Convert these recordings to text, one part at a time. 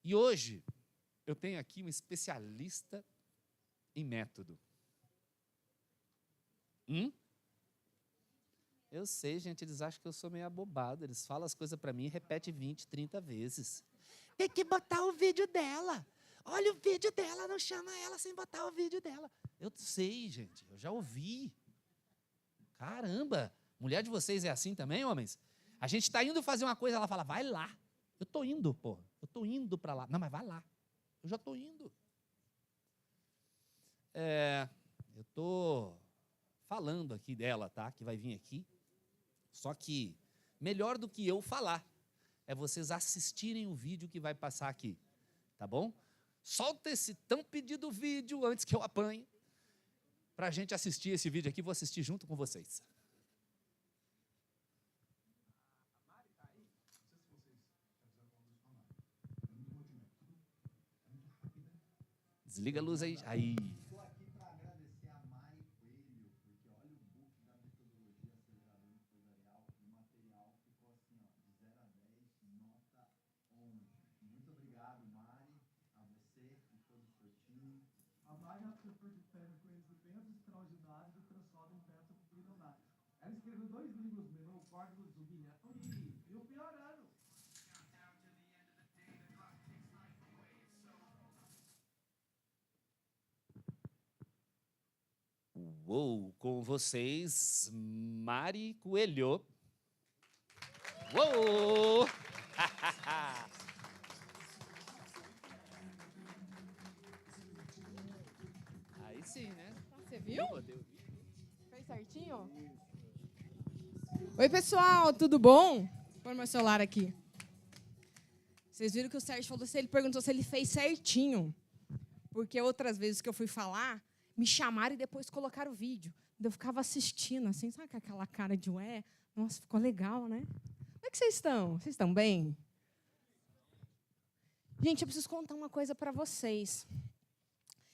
E hoje, eu tenho aqui um especialista em método. Eu sei, gente, eles acham que eu sou meio abobado. Eles falam as coisas para mim e repetem 20, 30 vezes. Tem que botar o vídeo dela. Olha o vídeo dela, não chama ela sem botar o vídeo dela. Eu sei, gente, eu já ouvi. Caramba, mulher de vocês é assim também, homens? A gente está indo fazer uma coisa, ela fala, vai lá. Eu estou indo, pô. Eu estou indo para lá. Não, mas vai lá. Eu já estou indo. Eu estou falando aqui dela, tá? Que vai vir aqui. Só que, melhor do que eu falar, é vocês assistirem o vídeo que vai passar aqui. Tá bom? Solta esse tão pedido vídeo antes que eu apanhe, para a gente assistir esse vídeo aqui. Vou assistir junto com vocês. Desliga a luz aí. Aí. Estou aqui para agradecer a Mari Coelho, porque olha o book da metodologia acelerador empresarial, o material ficou assim, ó, de 0 a 10, nota 11. Muito obrigado, Mari, a você e todo o seu time. A Mari é uma pessoa que pega conhecimentos extraordinários e transforma em métodos bilionários. Ela escreveu 2 livros, Menor, o Código do Bilhão e o Pior Ano. Uou, com vocês, Mari Coelho. Uou! Aí sim, né? Você viu? Fez Fez certinho? Oi, pessoal, tudo bom? Vou pôr meu celular aqui. Vocês viram que o Sérgio falou, ele perguntou se ele fez certinho. Porque outras vezes que eu fui falar, me chamaram e depois colocaram o vídeo. Eu ficava assistindo, assim, sabe com aquela cara de ué? Nossa, ficou legal, né? Como é que vocês estão? Vocês estão bem? Gente, eu preciso contar uma coisa para vocês.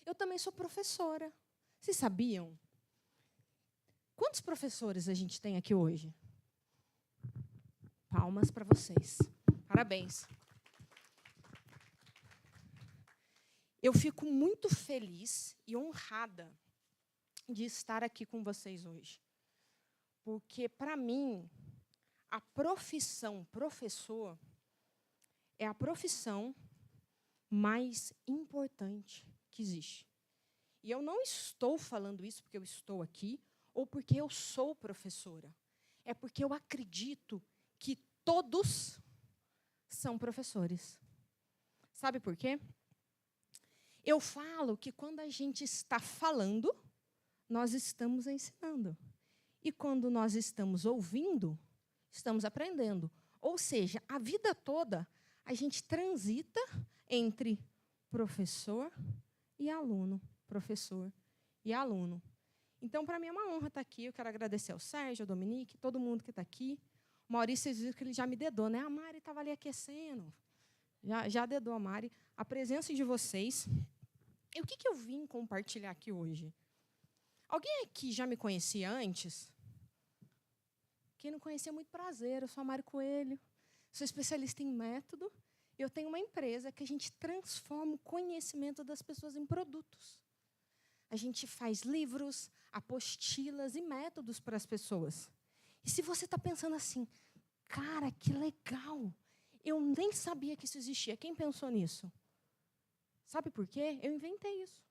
Eu também sou professora. Vocês sabiam? Quantos professores a gente tem aqui hoje? Palmas para vocês. Parabéns. Eu fico muito feliz e honrada de estar aqui com vocês hoje. Porque, para mim, a profissão professor é a profissão mais importante que existe. E eu não estou falando isso porque eu estou aqui ou porque eu sou professora. É porque eu acredito que todos são professores. Sabe por quê? Eu falo que quando a gente está falando, nós estamos ensinando. E quando nós estamos ouvindo, estamos aprendendo. Ou seja, a vida toda, a gente transita entre professor e aluno. Professor e aluno. Então, para mim, é uma honra estar aqui. Eu quero agradecer ao Sérgio, ao Dominique, todo mundo que está aqui. O Maurício, vocês viram que ele já me dedou, né? A Mari estava ali aquecendo. Já dedou a Mari. A presença de vocês. E o que eu vim compartilhar aqui hoje? Alguém aqui já me conhecia antes? Quem não conhecia, muito prazer. Eu sou a Mari Coelho, sou especialista em método. Eu tenho uma empresa que a gente transforma o conhecimento das pessoas em produtos. A gente faz livros, apostilas e métodos para as pessoas. E se você está pensando assim, cara, que legal, eu nem sabia que isso existia. Quem pensou nisso? Sabe por quê? Eu inventei isso.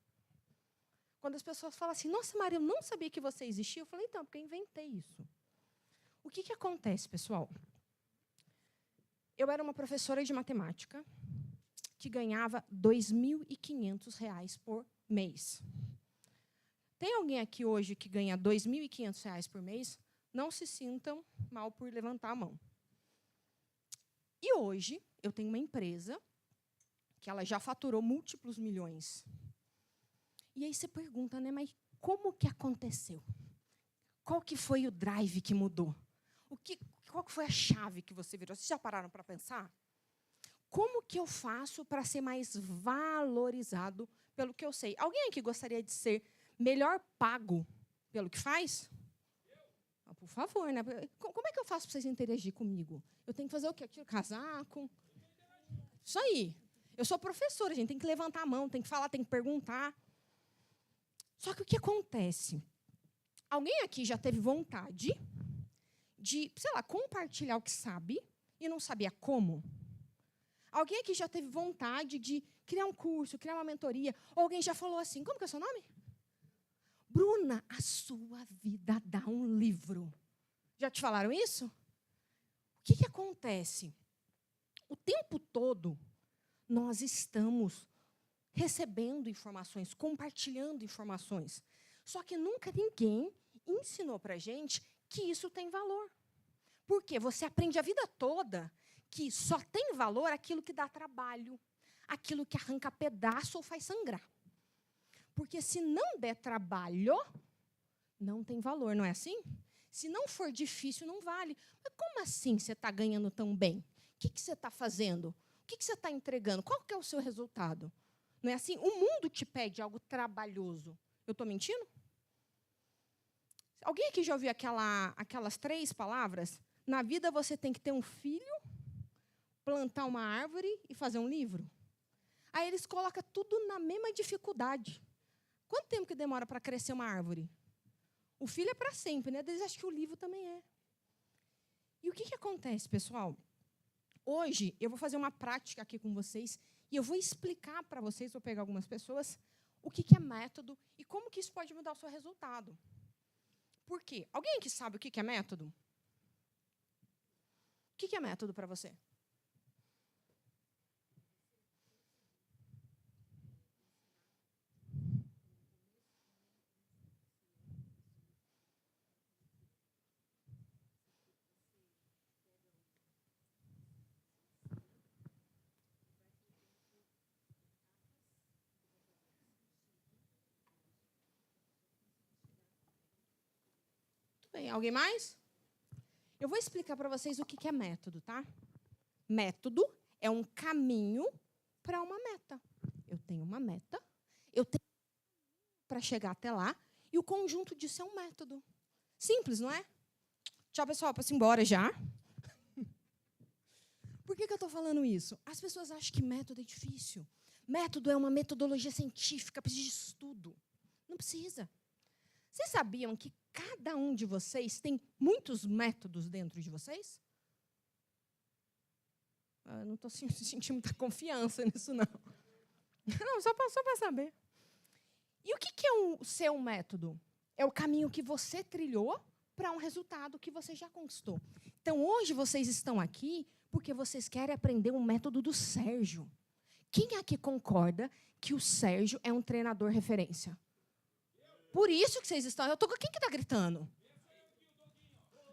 Quando as pessoas falam assim, nossa, Maria, eu não sabia que você existia, eu falei, então, porque eu inventei isso. O que acontece, pessoal? Eu era uma professora de matemática que ganhava R$ 2.500 por mês. Tem alguém aqui hoje que ganha R$ 2.500 por mês? Não se sintam mal por levantar a mão. E hoje, eu tenho uma empresa que ela já faturou múltiplos milhões. E aí você pergunta, né, mas como que aconteceu? Qual que foi o drive que mudou? Qual que foi a chave que você virou? Vocês já pararam para pensar? Como que eu faço para ser mais valorizado pelo que eu sei? Alguém aqui gostaria de ser melhor pago pelo que faz? Ah, por favor, né? Como é que eu faço para vocês interagir comigo? Eu tenho que fazer o quê? Eu tiro o casaco? Isso aí. Eu sou professora, a gente tem que levantar a mão, tem que falar, tem que perguntar. Só que o que acontece? Alguém aqui já teve vontade de, sei lá, compartilhar o que sabe e não sabia como? Alguém aqui já teve vontade de criar um curso, criar uma mentoria? Ou alguém já falou assim, como que é o seu nome? Bruna, a sua vida dá um livro. Já te falaram isso? O que acontece? O tempo todo, nós estamos recebendo informações, compartilhando informações. Só que nunca ninguém ensinou para a gente que isso tem valor. Por quê? Você aprende a vida toda que só tem valor aquilo que dá trabalho, aquilo que arranca pedaço ou faz sangrar. Porque se não der trabalho, não tem valor, não é assim? Se não for difícil, não vale. Mas como assim você está ganhando tão bem? O que você está fazendo? O que você está entregando? Qual que é o seu resultado? Não é assim? O mundo te pede algo trabalhoso. Eu estou mentindo? Alguém aqui já ouviu aquelas 3 palavras? Na vida você tem que ter um filho, plantar uma árvore e fazer um livro. Aí eles colocam tudo na mesma dificuldade. Quanto tempo que demora para crescer uma árvore? O filho é para sempre, né? Eles acham que o livro também é. E o que acontece, pessoal? Hoje, eu vou fazer uma prática aqui com vocês e eu vou explicar para vocês, vou pegar algumas pessoas, o que é método e como que isso pode mudar o seu resultado. Por quê? Alguém aqui sabe o que é método? O que é método para você? Bem, alguém mais? Eu vou explicar para vocês o que é método, tá? Método é um caminho para uma meta. Eu tenho uma meta, eu tenho para chegar até lá, e o conjunto disso é um método. Simples, não é? Tchau, pessoal, posso ir embora já? Por que eu estou falando isso? As pessoas acham que método é difícil. Método é uma metodologia científica, precisa de estudo. Não precisa. Vocês sabiam que cada um de vocês tem muitos métodos dentro de vocês? Eu não estou sentindo muita confiança nisso, não. Não, só para saber. E o que é o seu método? É o caminho que você trilhou para um resultado que você já conquistou. Então, hoje vocês estão aqui porque vocês querem aprender o método do Sérgio. Quem aqui concorda que o Sérgio é um treinador referência? Por isso que vocês estão... Quem que está gritando?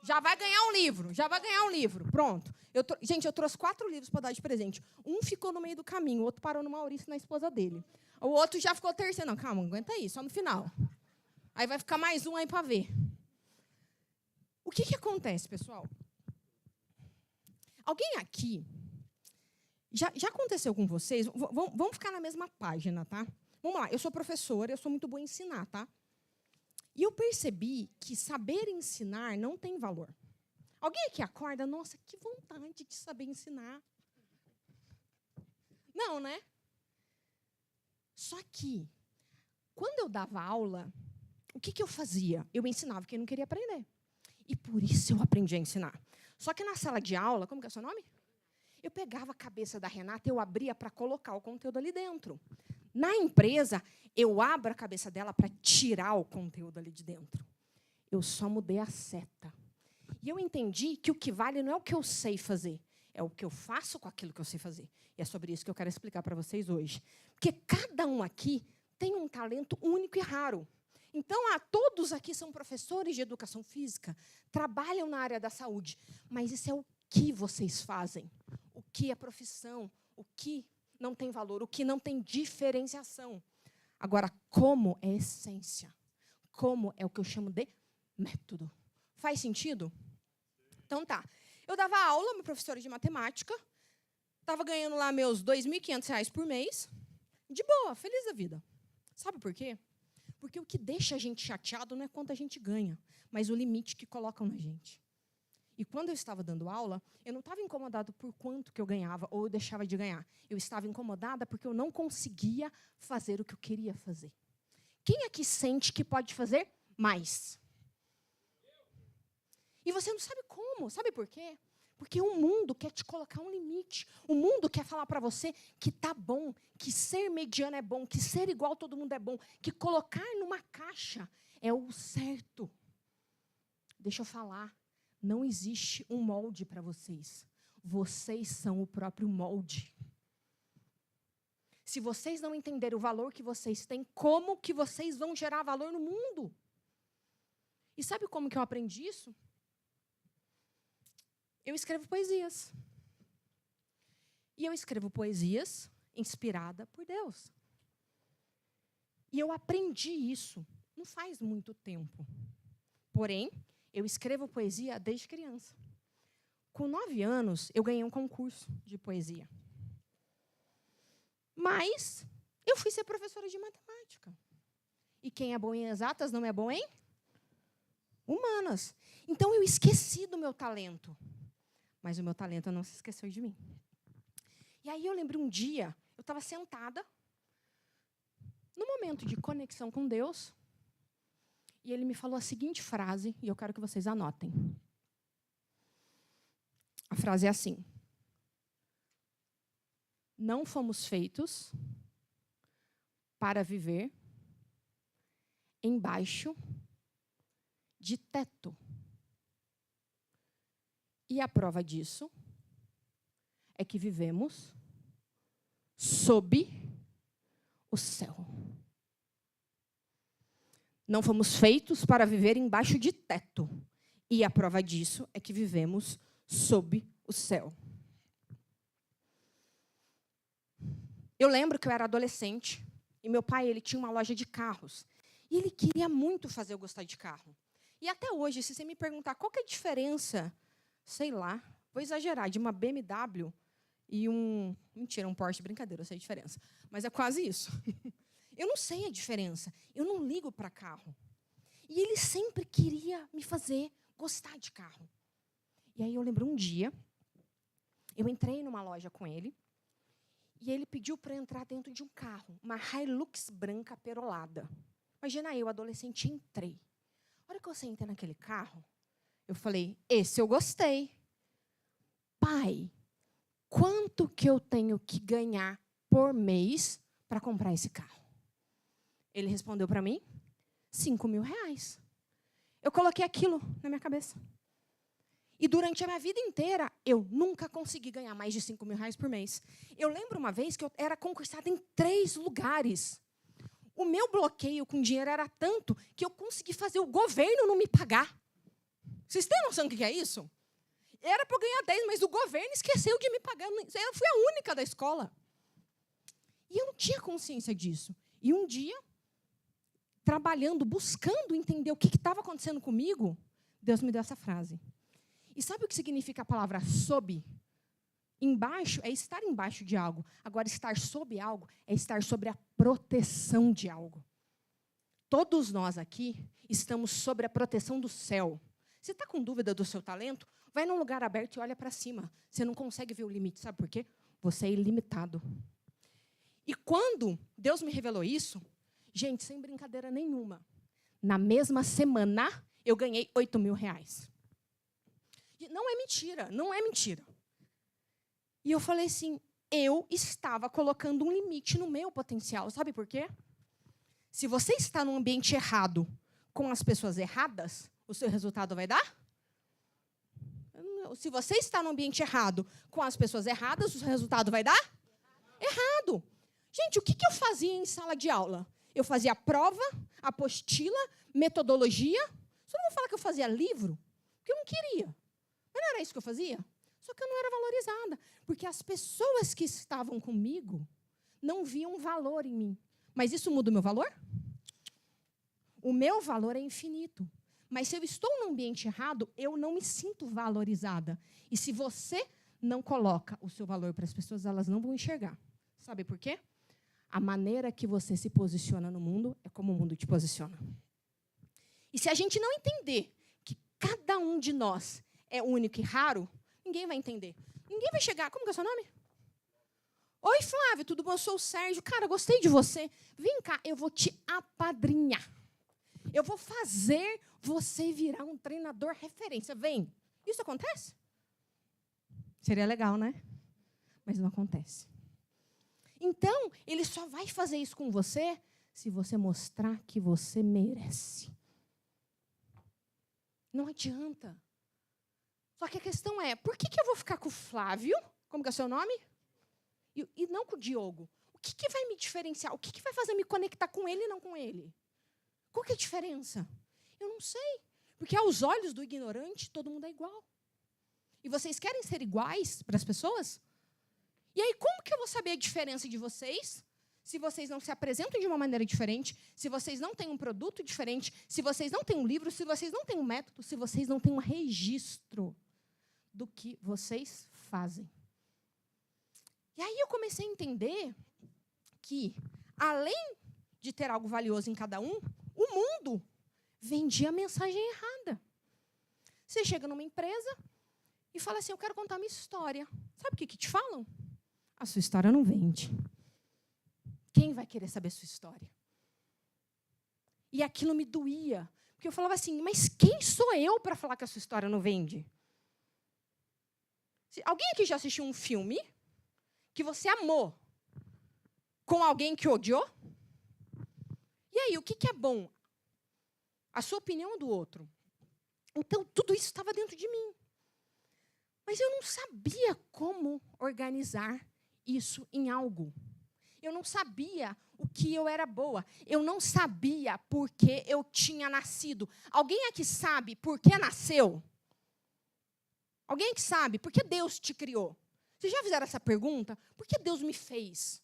Já vai ganhar um livro. Já vai ganhar um livro. Pronto. Gente, eu trouxe 4 livros para dar de presente. Um ficou no meio do caminho, o outro parou no Maurício, na esposa dele. O outro já ficou terceiro. Não, calma, aguenta aí, só no final. Aí vai ficar mais um aí para ver. O que acontece, pessoal? Alguém aqui... Já aconteceu com vocês? Vamos ficar na mesma página, tá? Vamos lá, eu sou professora, eu sou muito boa em ensinar, tá? E eu percebi que saber ensinar não tem valor. Alguém aqui acorda, nossa, que vontade de saber ensinar. Não, né? Só que, quando eu dava aula, o que eu fazia? Eu ensinava quem não queria aprender. E por isso eu aprendi a ensinar. Só que na sala de aula, como que é o seu nome? Eu pegava a cabeça da Renata e eu abria para colocar o conteúdo ali dentro. Na empresa, eu abro a cabeça dela para tirar o conteúdo ali de dentro. Eu só mudei a seta. E eu entendi que o que vale não é o que eu sei fazer, é o que eu faço com aquilo que eu sei fazer. E é sobre isso que eu quero explicar para vocês hoje. Porque cada um aqui tem um talento único e raro. Então, todos aqui são professores de educação física, trabalham na área da saúde. Mas isso é o que vocês fazem, o que é profissão, o que não tem valor, o que não tem diferenciação. Agora, como é essência? Como é o que eu chamo de método? Faz sentido? Então, tá. Eu dava aula, minha professora de matemática, estava ganhando lá meus R$ 2.500 por mês, de boa, feliz da vida. Sabe por quê? Porque o que deixa a gente chateado não é quanto a gente ganha, mas o limite que colocam na gente. E quando eu estava dando aula, eu não estava incomodado por quanto que eu ganhava ou eu deixava de ganhar. Eu estava incomodada porque eu não conseguia fazer o que eu queria fazer. Quem aqui sente que pode fazer mais? E você não sabe como. Sabe por quê? Porque o mundo quer te colocar um limite. O mundo quer falar para você que tá bom, que ser mediano é bom, que ser igual a todo mundo é bom, que colocar numa caixa é o certo. Deixa eu falar. Não existe um molde para vocês. Vocês são o próprio molde. Se vocês não entenderem o valor que vocês têm, como que vocês vão gerar valor no mundo? E sabe como que eu aprendi isso? Eu escrevo poesias. E eu escrevo poesias inspirada por Deus. E eu aprendi isso não faz muito tempo. Porém, eu escrevo poesia desde criança. Com 9 anos, eu ganhei um concurso de poesia. Mas eu fui ser professora de matemática. E quem é bom em exatas não é bom em humanas. Então, eu esqueci do meu talento. Mas o meu talento não se esqueceu de mim. E aí eu lembro um dia, eu estava sentada, no momento de conexão com Deus, e ele me falou a seguinte frase, e eu quero que vocês anotem. A frase é assim: não fomos feitos para viver embaixo de teto. E a prova disso é que vivemos sob o céu. Não fomos feitos para viver embaixo de teto. E a prova disso é que vivemos sob o céu. Eu lembro que eu era adolescente e meu pai ele tinha uma loja de carros. E ele queria muito fazer eu gostar de carro. E até hoje, se você me perguntar qual que é a diferença, sei lá, vou exagerar, de uma BMW e um... Mentira, um Porsche, brincadeira, eu sei a diferença. Mas é quase isso. Eu não sei a diferença. Eu não ligo para carro. E ele sempre queria me fazer gostar de carro. E aí eu lembro um dia, eu entrei numa loja com ele, e ele pediu para eu entrar dentro de um carro, uma Hilux branca perolada. Imagina eu, adolescente, entrei. A hora que eu sentei naquele carro, eu falei, esse eu gostei. Pai, quanto que eu tenho que ganhar por mês para comprar esse carro? Ele respondeu para mim, R$5.000. Eu coloquei aquilo na minha cabeça. E durante a minha vida inteira, eu nunca consegui ganhar mais de R$5.000 por mês. Eu lembro uma vez que eu era concursada em 3 lugares. O meu bloqueio com dinheiro era tanto que eu consegui fazer o governo não me pagar. Vocês têm noção do que é isso? Era para eu ganhar 10, mas o governo esqueceu de me pagar. Eu fui a única da escola. E eu não tinha consciência disso. E um dia, trabalhando, buscando entender o que estava acontecendo comigo, Deus me deu essa frase. E sabe o que significa a palavra sob? Embaixo é estar embaixo de algo. Agora, estar sob algo é estar sobre a proteção de algo. Todos nós aqui estamos sobre a proteção do céu. Você está com dúvida do seu talento? Vai num lugar aberto e olha para cima. Você não consegue ver o limite. Sabe por quê? Você é ilimitado. E quando Deus me revelou isso, gente, sem brincadeira nenhuma, na mesma semana, eu ganhei R$8.000. Não é mentira, não é mentira. E eu falei assim, eu estava colocando um limite no meu potencial. Sabe por quê? Se você está num ambiente errado, com as pessoas erradas, o seu resultado vai dar? Se você está num ambiente errado, com as pessoas erradas, o seu resultado vai dar? Errado. Gente, o que eu fazia em sala de aula? Eu fazia prova, apostila, metodologia. Só não vou falar que eu fazia livro, porque eu não queria. Mas não era isso que eu fazia? Só que eu não era valorizada. Porque as pessoas que estavam comigo não viam valor em mim. Mas isso muda o meu valor? O meu valor é infinito. Mas se eu estou num ambiente errado, eu não me sinto valorizada. E se você não coloca o seu valor para as pessoas, elas não vão enxergar. Sabe por quê? A maneira que você se posiciona no mundo é como o mundo te posiciona. E se a gente não entender que cada um de nós é único e raro, ninguém vai entender. Ninguém vai chegar. Como que é o seu nome? Oi, Flávio, tudo bom? Eu sou o Sérgio. Cara, gostei de você. Vem cá, eu vou te apadrinhar. Eu vou fazer você virar um treinador referência. Vem. Isso acontece? Seria legal, né? Mas não acontece. Então, ele só vai fazer isso com você se você mostrar que você merece. Não adianta. Só que a questão é, por que eu vou ficar com o Flávio? Como que é o seu nome? E não com o Diogo. O que vai me diferenciar? O que vai fazer me conectar com ele e não com ele? Qual que é a diferença? Eu não sei. Porque aos olhos do ignorante, todo mundo é igual. E vocês querem ser iguais para as pessoas? E aí, como que eu vou saber a diferença de vocês, se vocês não se apresentam de uma maneira diferente, se vocês não têm um produto diferente, se vocês não têm um livro, se vocês não têm um método, se vocês não têm um registro do que vocês fazem? E aí eu comecei a entender que, além de ter algo valioso em cada um, o mundo vendia a mensagem errada. Você chega numa empresa e fala assim, eu quero contar minha história. Sabe o que te falam? A sua história não vende. Quem vai querer saber a sua história? E aquilo me doía. Porque eu falava assim, mas quem sou eu para falar que a sua história não vende? Alguém aqui já assistiu um filme que você amou com alguém que odiou? E aí, o que é bom? A sua opinião ou do outro? Então, tudo isso estava dentro de mim. Mas eu não sabia como organizar isso em algo. Eu não sabia o que eu era boa. Eu não sabia por que eu tinha nascido. Alguém aqui sabe por que nasceu? Alguém aqui sabe por que Deus te criou? Vocês já fizeram essa pergunta? Por que Deus me fez?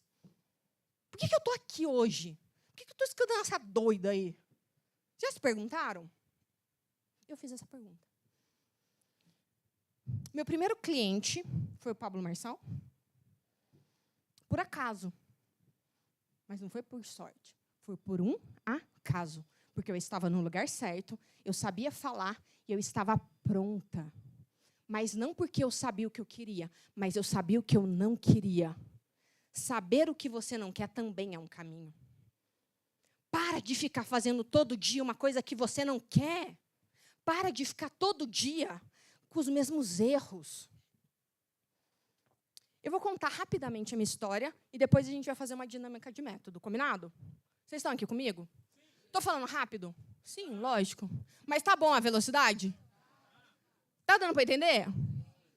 Por que eu estou aqui hoje? Por que eu estou escutando essa doida aí? Já se perguntaram? Eu fiz essa pergunta. Meu primeiro cliente foi o Pablo Marçal. Por acaso. Mas não foi por sorte. Foi por um acaso. Porque eu estava no lugar certo, eu sabia falar e eu estava pronta. Mas não porque eu sabia o que eu queria, mas eu sabia o que eu não queria. Saber o que você não quer também é um caminho. Para de ficar fazendo todo dia uma coisa que você não quer. Para de ficar todo dia com os mesmos erros. Eu vou contar rapidamente a minha história e depois a gente vai fazer uma dinâmica de método, combinado? Vocês estão aqui comigo? Estou falando rápido? Sim, lógico. Mas tá bom a velocidade? Tá dando para entender?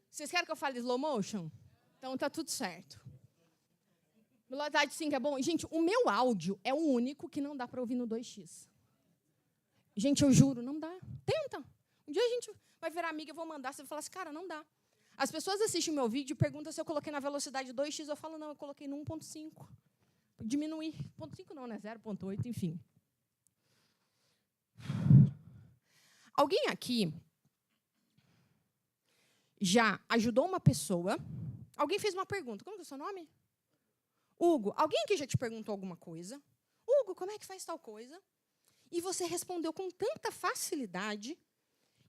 Vocês querem que eu fale slow motion? Então tá tudo certo. Velocidade 5 é bom? Gente, o meu áudio é o único que não dá para ouvir no 2x. Gente, eu juro, não dá. Tenta. Um dia a gente vai virar amiga, eu vou mandar, você vai falar assim, cara, não dá. As pessoas assistem o meu vídeo e perguntam se eu coloquei na velocidade 2x, eu falo, não, eu coloquei no 1.5. Diminuir. 1.5 não, né? 0.8, enfim. Alguém aqui já ajudou uma pessoa? Alguém fez uma pergunta. Como é o seu nome? Hugo. Alguém aqui já te perguntou alguma coisa? Hugo, como é que faz tal coisa? E você respondeu com tanta facilidade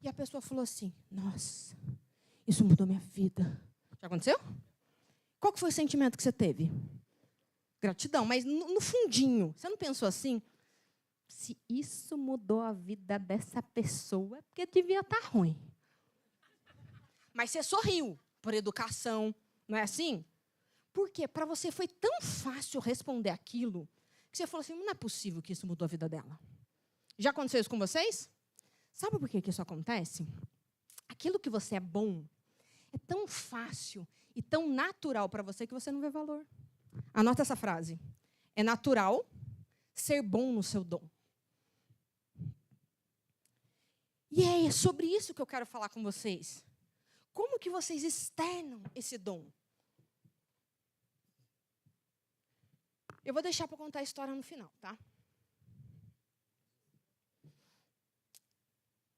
e a pessoa falou assim, nossa, isso mudou minha vida. Já aconteceu? Qual que foi o sentimento que você teve? Gratidão, mas no fundinho, você não pensou assim? Se isso mudou a vida dessa pessoa, é porque devia estar ruim. Mas você sorriu por educação, não é assim? Por quê? Para você foi tão fácil responder aquilo que você falou assim, não é possível que isso mudou a vida dela. Já aconteceu isso com vocês? Sabe por que isso acontece? Aquilo que você é bom é tão fácil e tão natural para você que você não vê valor. Anota essa frase. É natural ser bom no seu dom. E é sobre isso que eu quero falar com vocês. Como que vocês externam esse dom? Eu vou deixar para contar a história no final, tá?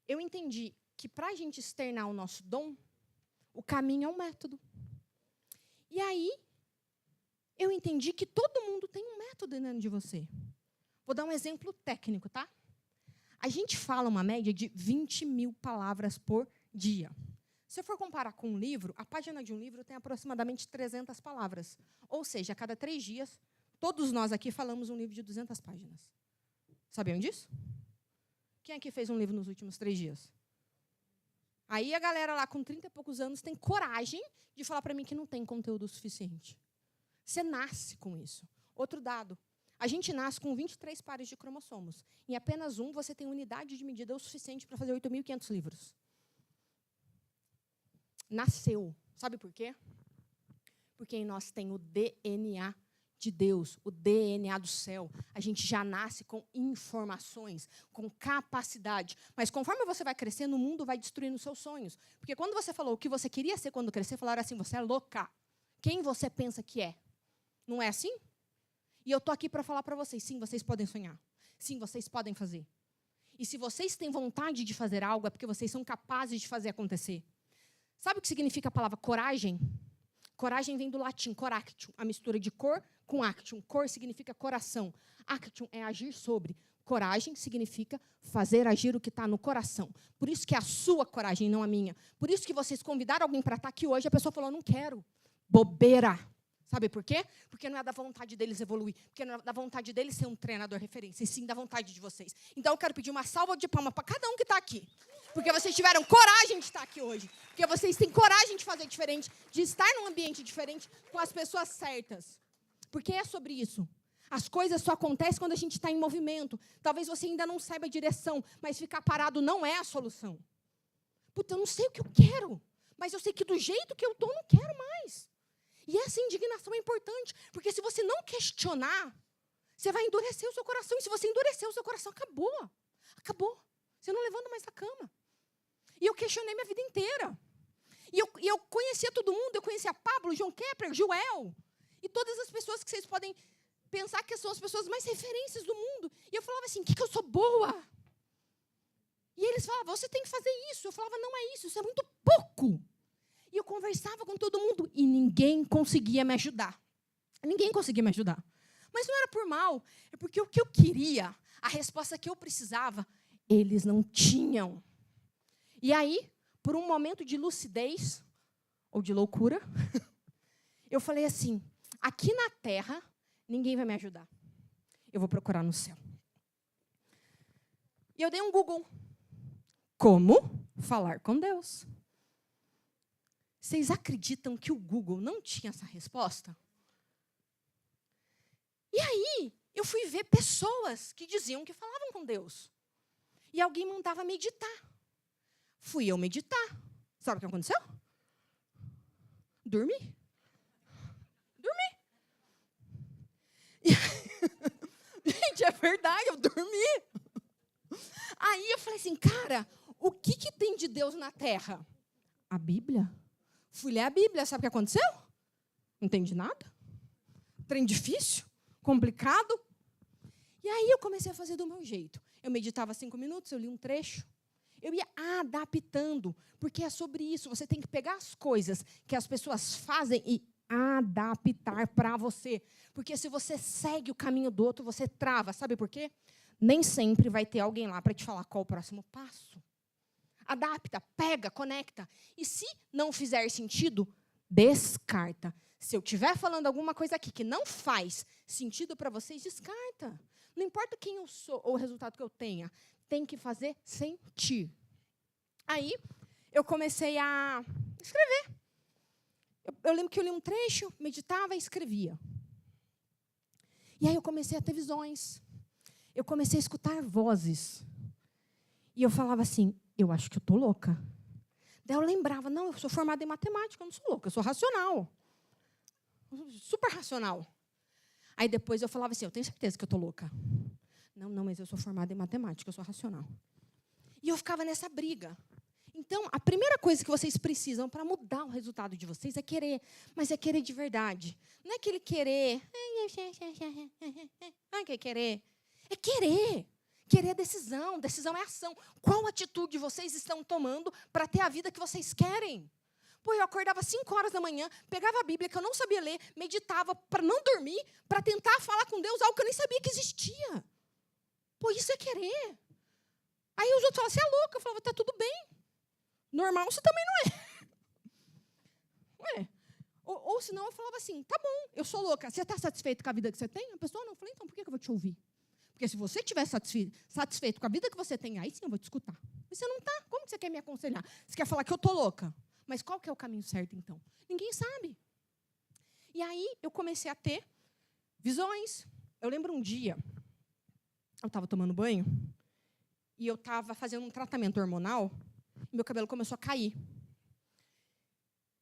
Eu entendi que para a gente externar o nosso dom, o caminho é um método. E aí, eu entendi que todo mundo tem um método dentro de você. Vou dar um exemplo técnico, tá? A gente fala uma média de 20 mil palavras por dia. Se eu for comparar com um livro, a página de um livro tem aproximadamente 300 palavras. Ou seja, a cada 3 dias, todos nós aqui falamos um livro de 200 páginas. Sabiam disso? Quem aqui fez um livro nos últimos 3 dias? Aí a galera lá com 30 e poucos anos tem coragem de falar para mim que não tem conteúdo suficiente. Você nasce com isso. Outro dado. A gente nasce com 23 pares de cromossomos. Em apenas um, você tem unidade de medida o suficiente para fazer 8.500 livros. Nasceu. Sabe por quê? Porque em nós tem o DNA de Deus, o DNA do céu. A gente já nasce com informações, com capacidade. Mas conforme você vai crescendo, o mundo vai destruindo os seus sonhos. Porque quando você falou o que você queria ser quando crescer, falaram assim, você é louca. Quem você pensa que é? Não é assim? E eu estou aqui para falar para vocês, sim, vocês podem sonhar. Sim, vocês podem fazer. E se vocês têm vontade de fazer algo, é porque vocês são capazes de fazer acontecer. Sabe o que significa a palavra coragem? Coragem vem do latim, coractium, a mistura de cor com actium. Cor significa coração. Actium é agir sobre. Coragem significa fazer agir o que está no coração. Por isso que é a sua coragem, não a minha. Por isso que vocês convidaram alguém para estar aqui hoje, a pessoa falou, não quero. Bobeira. Sabe por quê? Porque não é da vontade deles evoluir. Porque não é da vontade deles ser um treinador referência. E sim da vontade de vocês. Então, eu quero pedir uma salva de palmas para cada um que está aqui. Porque vocês tiveram coragem de estar aqui hoje. Porque vocês têm coragem de fazer diferente. De estar num ambiente diferente com as pessoas certas. Porque é sobre isso. As coisas só acontecem quando a gente está em movimento. Talvez você ainda não saiba a direção. Mas ficar parado não é a solução. Puta, eu não sei o que eu quero. Mas eu sei que do jeito que eu estou, não quero mais. E essa indignação é importante, porque se você não questionar, você vai endurecer o seu coração. E se você endurecer o seu coração, acabou. Acabou. Você não levanta mais da cama. E eu questionei minha vida inteira. E eu conhecia todo mundo. Eu conhecia Pablo, João Kepler, Joel. E todas as pessoas que vocês podem pensar que são as pessoas mais referências do mundo. E eu falava assim, que eu sou boa? E eles falavam, você tem que fazer isso. Eu falava, não é isso é muito pouco. E eu conversava com todo mundo e ninguém conseguia me ajudar. Ninguém conseguia me ajudar. Mas não era por mal, é porque o que eu queria, a resposta que eu precisava, eles não tinham. E aí, por um momento de lucidez, ou de loucura, eu falei assim, aqui na Terra, ninguém vai me ajudar. Eu vou procurar no céu. E eu dei um Google. Como falar com Deus? Vocês acreditam que o Google não tinha essa resposta? E aí, eu fui ver pessoas que diziam que falavam com Deus. E alguém mandava meditar. Fui eu meditar. Sabe o que aconteceu? Dormi. Gente, é verdade, eu dormi. Aí eu falei assim, cara, o que tem de Deus na Terra? A Bíblia. Fui ler a Bíblia, sabe o que aconteceu? Não entendi nada. Trem difícil, complicado. E aí eu comecei a fazer do meu jeito. Eu meditava 5 minutos, eu li um trecho. Eu ia adaptando, porque é sobre isso. Você tem que pegar as coisas que as pessoas fazem e adaptar para você. Porque se você segue o caminho do outro, você trava. Sabe por quê? Nem sempre vai ter alguém lá para te falar qual o próximo passo. Adapta, pega, conecta. E se não fizer sentido, descarta. Se eu estiver falando alguma coisa aqui que não faz sentido para vocês, descarta. Não importa quem eu sou ou o resultado que eu tenha, tem que fazer sentir. Aí, eu comecei a escrever. Eu lembro que eu li um trecho, meditava e escrevia. E aí eu comecei a ter visões. Eu comecei a escutar vozes. E eu falava assim, eu acho que eu estou louca. Daí eu lembrava, não, eu sou formada em matemática, eu não sou louca, eu sou racional. Super racional. Aí depois eu falava assim, eu tenho certeza que eu estou louca. Não, mas eu sou formada em matemática, eu sou racional. E eu ficava nessa briga. Então, a primeira coisa que vocês precisam para mudar o resultado de vocês é querer. Mas é querer de verdade. Não é aquele querer. Não é querer. É querer. Querer é decisão. Decisão é ação. Qual atitude vocês estão tomando para ter a vida que vocês querem? Pô, eu acordava 5 horas da manhã, pegava a Bíblia, que eu não sabia ler, meditava para não dormir, para tentar falar com Deus algo que eu nem sabia que existia. Pô, isso é querer. Aí os outros falavam, você é louca. Eu falava, tá tudo bem. Normal você também não é. Ué. Ou senão eu falava assim, tá bom, eu sou louca. Você está satisfeito com a vida que você tem? A pessoa não. Eu falei, então, por que eu vou te ouvir? Porque se você estiver satisfeito com a vida que você tem, aí sim eu vou te escutar. Mas você não está. Como que você quer me aconselhar? Você quer falar que eu estou louca? Mas qual que é o caminho certo, então? Ninguém sabe. E aí eu comecei a ter visões. Eu lembro um dia, eu estava tomando banho, e eu estava fazendo um tratamento hormonal, e meu cabelo começou a cair.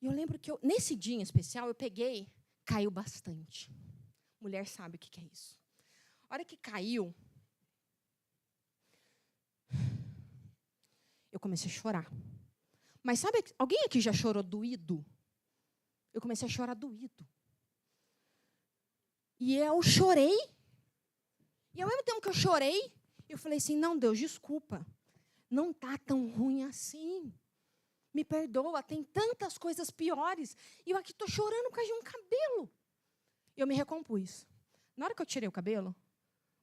E eu lembro que, nesse dia em especial, eu peguei, caiu bastante. Mulher sabe o que é isso. A hora que caiu, eu comecei a chorar. Mas sabe, alguém aqui já chorou doído? Eu comecei a chorar doído. E eu chorei. E ao mesmo tempo que eu chorei, eu falei assim, não, Deus, desculpa. Não está tão ruim assim. Me perdoa, tem tantas coisas piores. E eu aqui estou chorando por causa de um cabelo. Eu me recompus. Na hora que eu tirei o cabelo,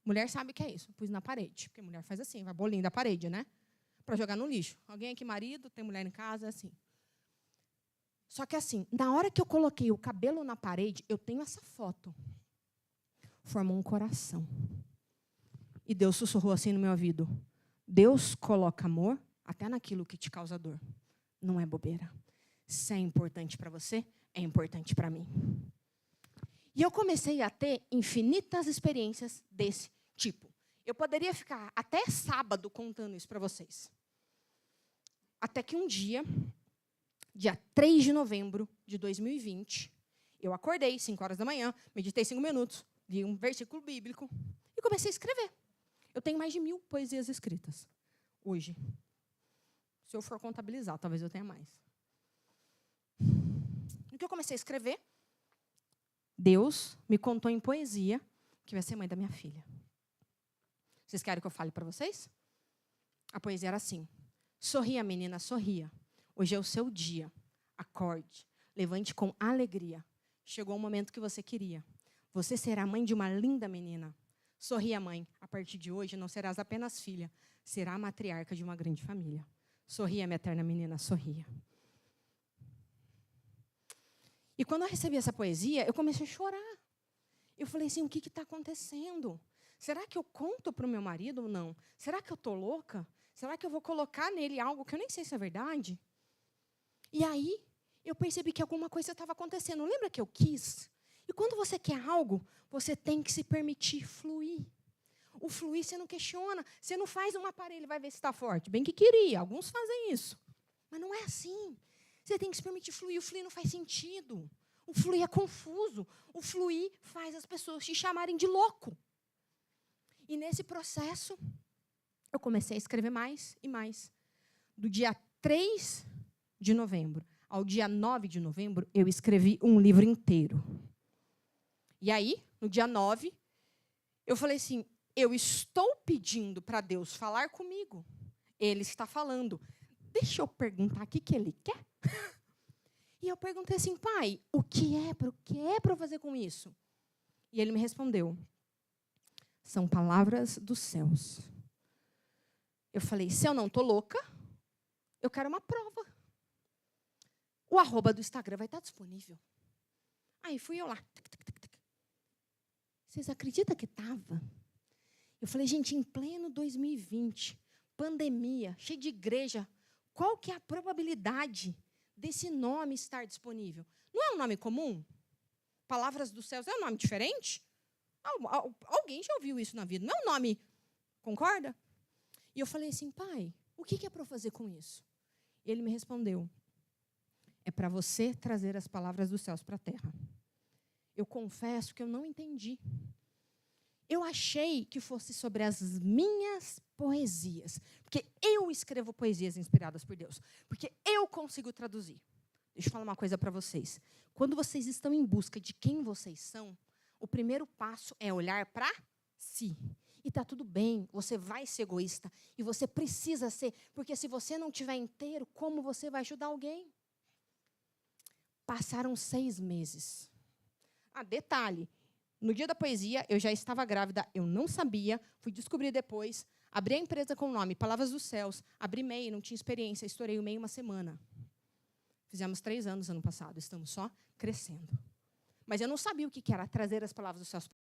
mulher sabe o que é isso. Pus na parede. Porque mulher faz assim, vai bolinho da parede, né? Para jogar no lixo. Alguém aqui, marido, tem mulher em casa, é assim. Só que assim, na hora que eu coloquei o cabelo na parede, eu tenho essa foto. Formou um coração. E Deus sussurrou assim no meu ouvido. Deus coloca amor até naquilo que te causa dor. Não é bobeira. Se é importante para você, é importante para mim. E eu comecei a ter infinitas experiências desse tipo. Eu poderia ficar até sábado contando isso para vocês. Até que um dia, dia 3 de novembro de 2020, eu acordei, 5 horas da manhã, meditei 5 minutos, li um versículo bíblico e comecei a escrever. Eu tenho mais de 1000 poesias escritas, hoje. Se eu for contabilizar, talvez eu tenha mais. No que eu comecei a escrever, Deus me contou em poesia que vai ser mãe da minha filha. Vocês querem que eu fale para vocês? A poesia era assim. Sorria, menina, sorria. Hoje é o seu dia. Acorde. Levante com alegria. Chegou o momento que você queria. Você será mãe de uma linda menina. Sorria, mãe. A partir de hoje não serás apenas filha. Será a matriarca de uma grande família. Sorria, minha eterna menina, sorria. E quando eu recebi essa poesia, eu comecei a chorar. Eu falei assim, o que está acontecendo? Será que eu conto para o meu marido ou não? Será que eu estou louca? Será que eu vou colocar nele algo que eu nem sei se é verdade? E aí, eu percebi que alguma coisa estava acontecendo. Lembra que eu quis? E quando você quer algo, você tem que se permitir fluir. O fluir você não questiona. Você não faz um aparelho e vai ver se está forte. Bem que queria, alguns fazem isso. Mas não é assim. Você tem que se permitir fluir. O fluir não faz sentido. O fluir é confuso. O fluir faz as pessoas te chamarem de louco. E nesse processo, eu comecei a escrever mais e mais. Do dia 3 de novembro ao dia 9 de novembro, eu escrevi um livro inteiro. E aí, no dia 9, eu falei assim, eu estou pedindo para Deus falar comigo. Ele está falando. Deixa eu perguntar o que ele quer. E eu perguntei assim, pai, o que é para eu fazer com isso? E ele me respondeu, são palavras dos céus. Eu falei, se eu não estou louca, eu quero uma prova. O @ do Instagram vai estar disponível. Aí fui eu lá. Vocês acreditam que estava? Eu falei, gente, em pleno 2020, pandemia, cheio de igreja, qual que é a probabilidade desse nome estar disponível? Não é um nome comum? Palavras dos céus é um nome diferente? Alguém já ouviu isso na vida? Não é um nome, concorda? E eu falei assim, pai, o que é para eu fazer com isso? E ele me respondeu, é para você trazer as palavras dos céus para a terra. Eu confesso que eu não entendi. Eu achei que fosse sobre as minhas poesias. Porque eu escrevo poesias inspiradas por Deus. Porque eu consigo traduzir. Deixa eu falar uma coisa para vocês. Quando vocês estão em busca de quem vocês são, o primeiro passo é olhar para si. E está tudo bem, você vai ser egoísta. E você precisa ser. Porque se você não estiver inteiro, como você vai ajudar alguém? Passaram 6 meses. Detalhe. No dia da poesia, eu já estava grávida, eu não sabia, fui descobrir depois, abri a empresa com o nome Palavras dos Céus, abri MEI, não tinha experiência, estourei o MEI 1 semana. Fizemos 3 anos ano passado, estamos só crescendo. Mas eu não sabia o que era trazer as palavras dos céus